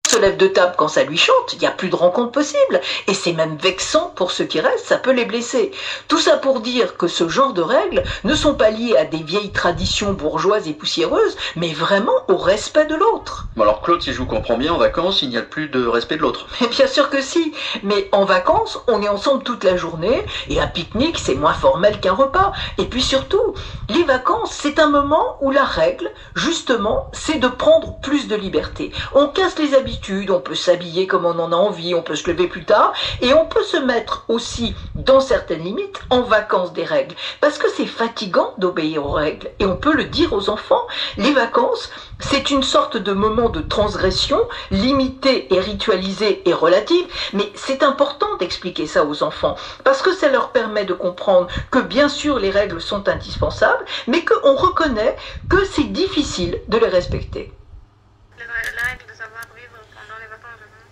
Se lève de table quand ça lui chante, il n'y a plus de rencontre possible. Et c'est même vexant pour ceux qui restent, ça peut les blesser. Tout ça pour dire que ce genre de règles ne sont pas liées à des vieilles traditions bourgeoises et poussiéreuses, mais vraiment au respect de l'autre. Alors Claude, si je vous comprends bien, en vacances, il n'y a plus de respect de l'autre. Mais bien sûr que si, mais en vacances, on est ensemble toute la journée, et un pique-nique, c'est moins formel qu'un repas. Et puis surtout, les vacances, c'est un moment où la règle, justement, c'est de prendre plus de liberté. On casse les habitudes, on peut s'habiller comme on en a envie, on peut se lever plus tard, et on peut se mettre aussi, dans certaines limites, en vacances des règles. Parce que c'est fatigant d'obéir aux règles, et on peut le dire aux enfants, les vacances, c'est une sorte de moment de transgression, limité et ritualisé et relative, mais c'est important d'expliquer ça aux enfants, parce que ça leur permet de comprendre que bien sûr les règles sont indispensables, mais qu'on reconnaît que c'est difficile de les respecter.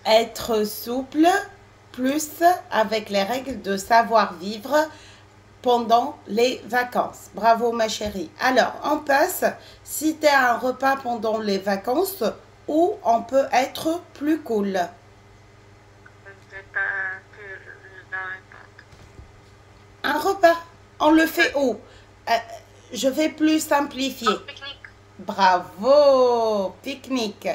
Être souple, plus avec les règles de savoir-vivre pendant les vacances. Bravo ma chérie. Alors, on passe, si tu as un repas pendant les vacances, où on peut être plus cool. Un repas, on le fait où? Je vais plus simplifier. Bravo, pique-nique.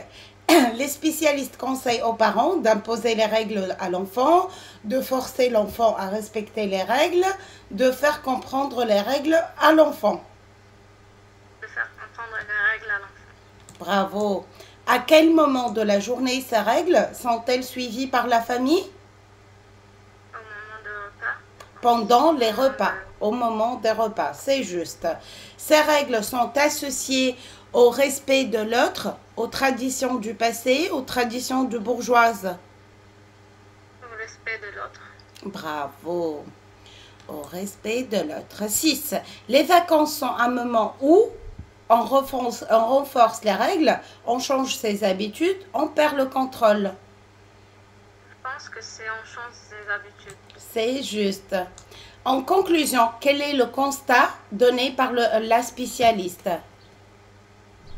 Les spécialistes conseillent aux parents d'imposer les règles à l'enfant, de forcer l'enfant à respecter les règles, de faire comprendre les règles à l'enfant. Bravo. À quel moment de la journée ces règles sont-elles suivies par la famille? Pendant les repas, au moment des repas, c'est juste. Ces règles sont associées au respect de l'autre, aux traditions du passé, aux traditions de bourgeoises. Au respect de l'autre. Bravo. Au respect de l'autre. 6. Les vacances sont un moment où on renforce les règles, on change ses habitudes, on perd le contrôle. Je pense que c'est on change ses habitudes. C'est juste. En conclusion, quel est le constat donné par la spécialiste?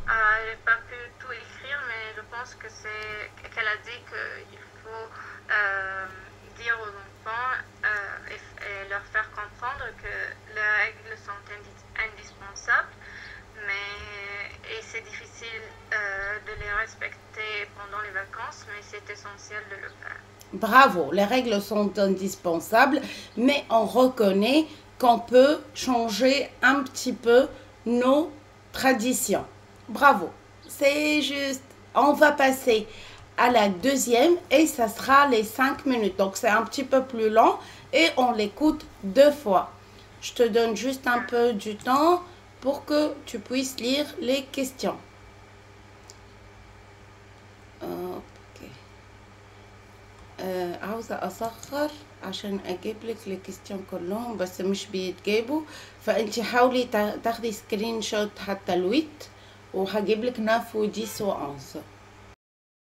Je n'ai pas pu tout écrire, mais je pense que qu'elle a dit qu'il faut dire aux enfants et leur faire comprendre que les règles sont indispensables, et c'est difficile de les respecter pendant les vacances, mais c'est essentiel de le faire. Bravo, les règles sont indispensables, mais on reconnaît qu'on peut changer un petit peu nos traditions. Bravo, c'est juste. On va passer à la deuxième et ça sera les 5 minutes. Donc c'est un petit peu plus long et on l'écoute 2 fois. Je te donne juste un peu du temps pour que tu puisses lire les questions. عاوزة أصغر عشان أجيب لك الكيستيون كلهم بس مش بيتجابوا فأنت حاولي تاخدي سكرين شوت حتى الويت وهجيب لك 9 و 10 و 11